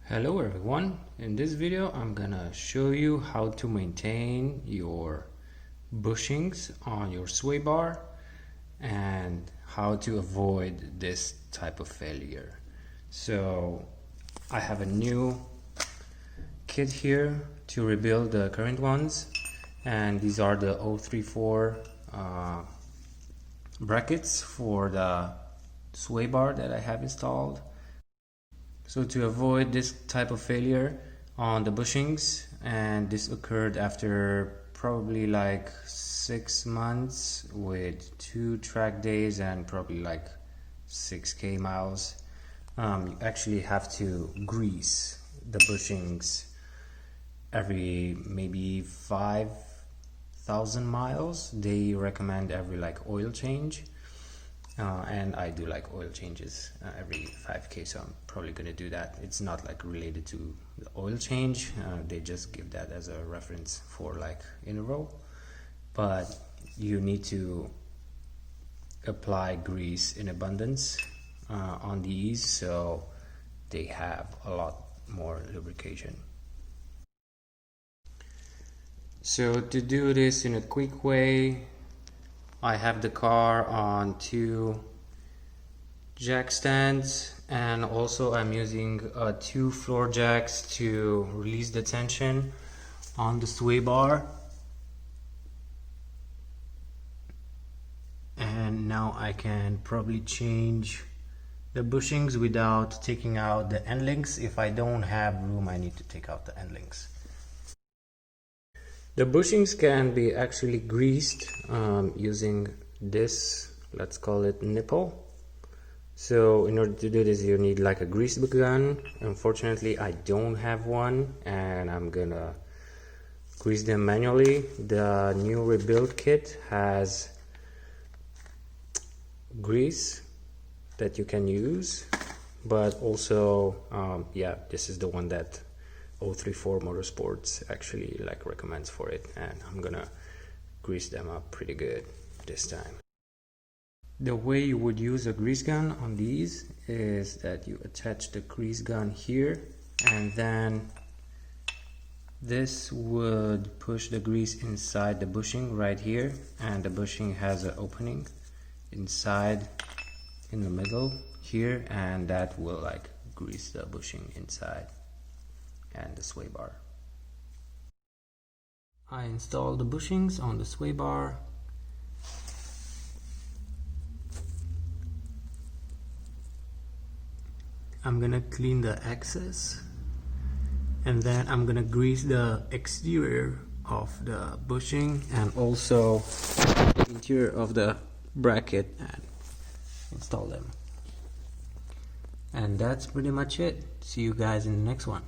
Hello everyone, in this video I'm gonna show you how to maintain your bushings on your sway bar and how to avoid this type of failure. So I have a new kit here to rebuild the current ones, and these are the 034 brackets for the sway bar that I have installed. So to avoid this type of failure on the bushings, and this occurred after probably like 6 months with 2 track days and probably like 6k miles, you actually have to grease the bushings every maybe 5,000 miles. They recommend every like oil change. And I do like oil changes every 5k, so I'm probably gonna do that. It's not like related to the oil change, they just give that as a reference for like in a row, but you need to apply grease in abundance on these so they have a lot more lubrication. So to do this in a quick way, I have the car on 2 jack stands, and also I'm using 2 floor jacks to release the tension on the sway bar. And now I can probably change the bushings without taking out the end links. If I don't have room, I need to take out the end links. The bushings can be actually greased using this, let's call it nipple. So in order to do this, you need like a grease gun. Unfortunately, I don't have one, and I'm gonna grease them manually. The new rebuild kit has grease that you can use, but also yeah, this is the one that 034 Motorsports actually like recommends for it, and I'm gonna grease them up pretty good this time. The way you would use a grease gun on these is that you attach the grease gun here, and then this would push the grease inside the bushing right here, and the bushing has an opening inside in the middle here, and that will like grease the bushing inside and the sway bar. I installed the bushings on the sway bar. I'm gonna clean the excess, and then I'm gonna grease the exterior of the bushing and also the interior of the bracket and install them. And that's pretty much it. See you guys in the next one.